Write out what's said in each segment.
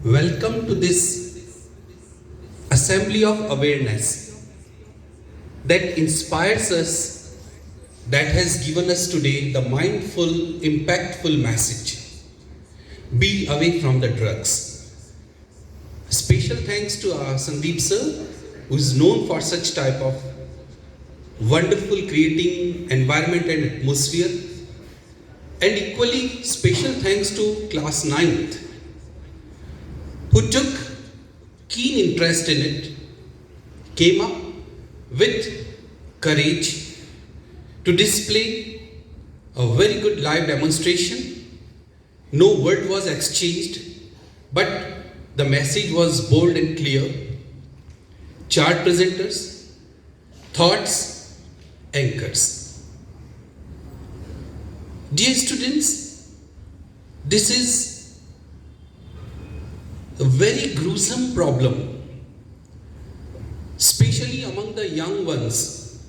Welcome to this assembly of awareness that inspires us, that has given us today the mindful, impactful message. Be away from the drugs. Special thanks to our Sandeep sir, who is known for such type of wonderful creating environment and atmosphere. And equally special thanks to class 9th, who took keen interest in it, came up with courage to display a very good live demonstration. No word was exchanged, but the message was bold and clear. Chart presenters, thoughts, anchors. Dear students, this is a very gruesome problem, especially among the young ones.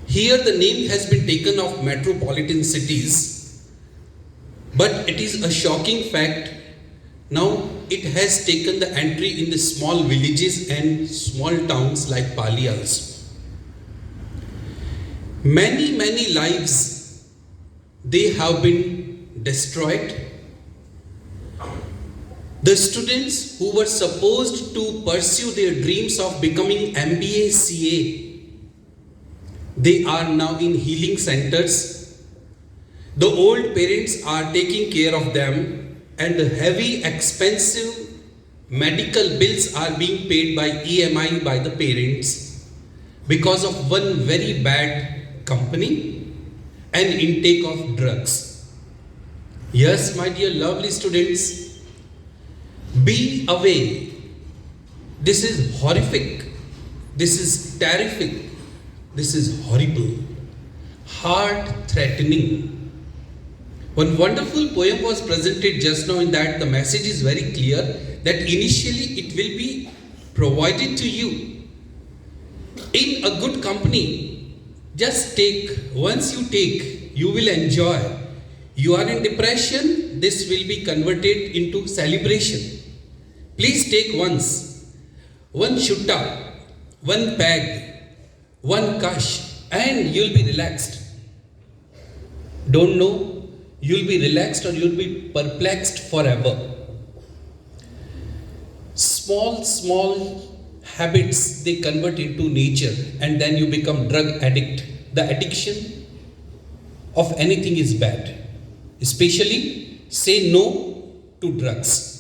Here the name has been taken of metropolitan cities, but it is a shocking fact. Now it has taken the entry in the small villages and small towns like Pali also. Many lives, they have been destroyed. The students who were supposed to pursue their dreams of becoming MBA CA, they are now in healing centers. The old parents are taking care of them, and the heavy expensive medical bills are being paid by EMI by the parents because of one very bad company and intake of drugs. Yes, my dear lovely students, be away. This is horrific. This is terrific. This is horrible. Heart-threatening. One wonderful poem was presented just now, in that the message is very clear that initially it will be provided to you in a good company. Just take. Once you take, you will enjoy. You are in depression, this will be converted into celebration. Please take once, one shutta, one peg, one kash, and you'll be relaxed. Don't know, you'll be relaxed or you'll be perplexed forever. Small habits, they convert into nature, and then you become drug addict. The addiction of anything is bad. Especially, say no to drugs.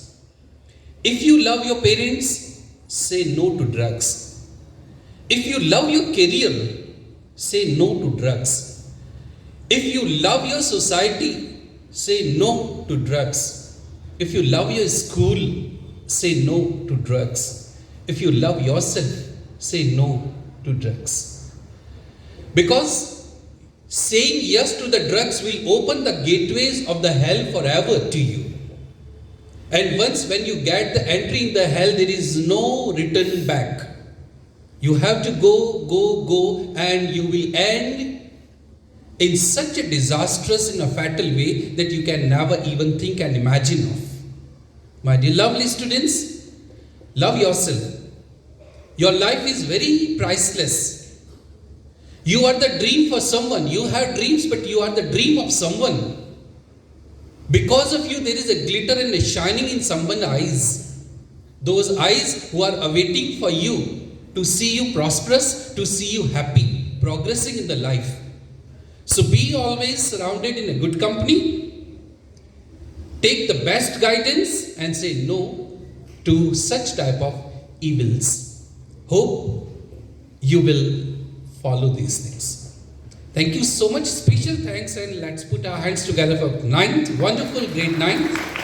If you love your parents, say no to drugs. If you love your career, say no to drugs. If you love your society, say no to drugs. If you love your school, say no to drugs. If you love yourself, say no to drugs. Because saying yes to the drugs will open the gateways of the hell forever to you. And once when you get the entry in the hell, there is no return back. You have to go, and you will end in such a disastrous and a fatal way that you can never even think and imagine of. My dear lovely students, love yourself. Your life is very priceless. You are the dream for someone. You have dreams, but you are the dream of someone. Because of you, there is a glitter and a shining in someone's eyes. Those eyes who are awaiting for you to see you prosperous, to see you happy, progressing in the life. So be always surrounded in a good company. Take the best guidance and say no to such type of evils. Hope you will follow these things. Thank you so much. Special thanks, and let's put our hands together for 9th. Wonderful grade 9th.